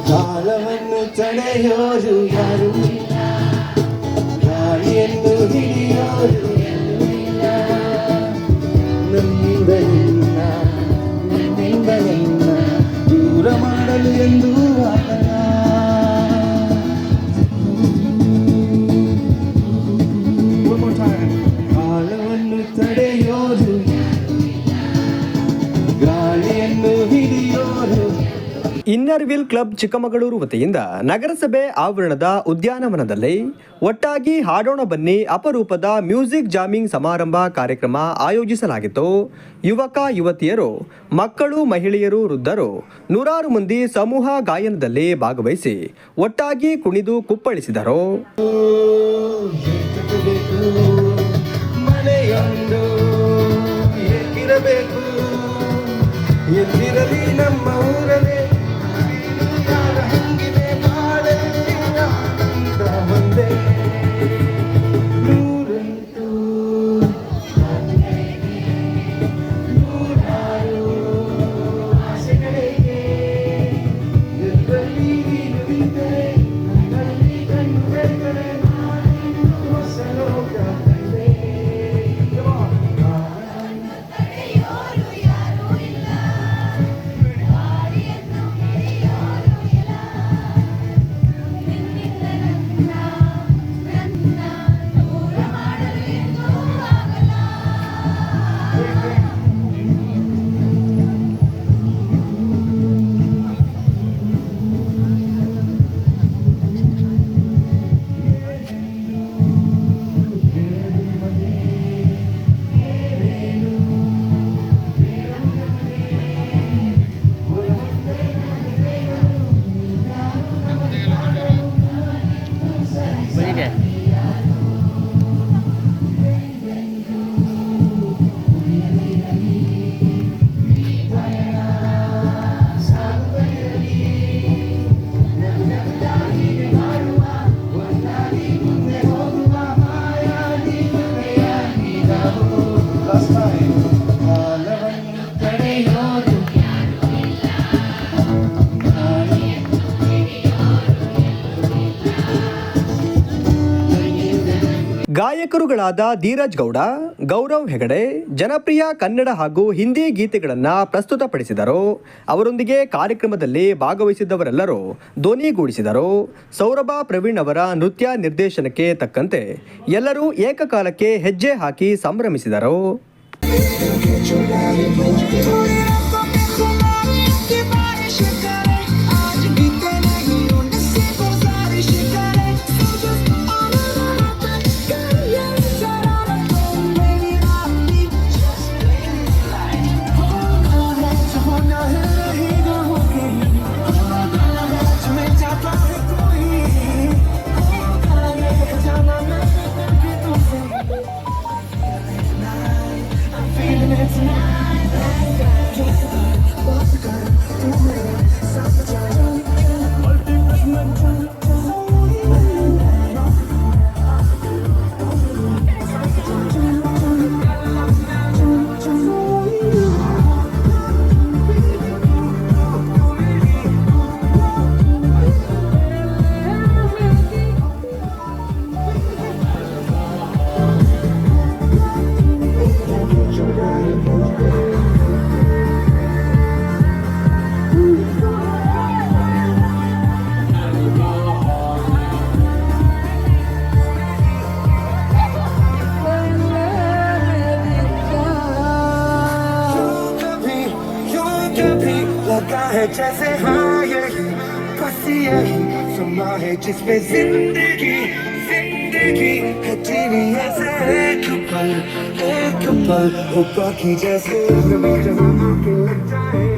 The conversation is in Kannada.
ಕಾಲವನ್ನು ತಡೆಯೋರು ಯಾರು ಇಲ್ಲ, ಗಾಳಿಯನ್ನು ಹಿಡಿಯೋರು ಇಲ್ಲ. ನನ್ನಿಂದ ನಿನ್ನ ದೂರ ಮಾಡಲು ಎಂದು ಆಗಲ್ಲ. ಕಾಲವನ್ನು ತಡೆಯೋರು ಗಾಳಿಯನ್ನು ಹಿಡಿಯೋರು. ಇನ್ನರ್ ವೀಲ್ ಕ್ಲಬ್ ಚಿಕ್ಕಮಗಳೂರು ವತಿಯಿಂದ ನಗರಸಭೆ ಆವರಣದ ಉದ್ಯಾನವನದಲ್ಲಿ ಒಟ್ಟಾಗಿ ಹಾಡೋಣ ಬನ್ನಿ ಅಪರೂಪದ ಮ್ಯೂಸಿಕ್ ಜಾಮಿಂಗ್ ಸಮಾರಂಭ ಕಾರ್ಯಕ್ರಮ ಆಯೋಜಿಸಲಾಗಿತ್ತು. ಯುವಕ ಯುವತಿಯರು, ಮಕ್ಕಳು, ಮಹಿಳೆಯರು, ವೃದ್ಧರು ನೂರಾರು ಮಂದಿ ಸಮೂಹ ಗಾಯನದಲ್ಲಿ ಭಾಗವಹಿಸಿ ಒಟ್ಟಾಗಿ ಕುಣಿದು ಕುಪ್ಪಳಿಸಿದರು. ಮನೆಯೊಂದು ಹೇಗಿರಬೇಕು, ಎಲ್ಲಿರಲಿ ನಮ್ಮ ಊರಲ್ಲೇ ಗಾಯಕರುಗಳಾದ ಧೀರಜ್ ಗೌಡ, ಗೌರವ್ ಹೆಗಡೆ ಜನಪ್ರಿಯ ಕನ್ನಡ ಹಾಗೂ ಹಿಂದಿ ಗೀತೆಗಳನ್ನು ಪ್ರಸ್ತುತಪಡಿಸಿದರು. ಅವರೊಂದಿಗೆ ಕಾರ್ಯಕ್ರಮದಲ್ಲಿ ಭಾಗವಹಿಸಿದ್ದವರೆಲ್ಲರೂ ಧ್ವನಿಗೂಡಿಸಿದರು. ಸೌರಭ ಪ್ರವೀಣ್ ಅವರ ನೃತ್ಯ ನಿರ್ದೇಶನಕ್ಕೆ ತಕ್ಕಂತೆ ಎಲ್ಲರೂ ಏಕಕಾಲಕ್ಕೆ ಹೆಜ್ಜೆ ಹಾಕಿ ಸಂಭ್ರಮಿಸಿದರು. है जैसे हाँ यही बस यही समा है जिसमें जिंदगी जिंदगी है जीनी ऐसे एक पल हो बाकी जैसे जहाँ आके लग जाए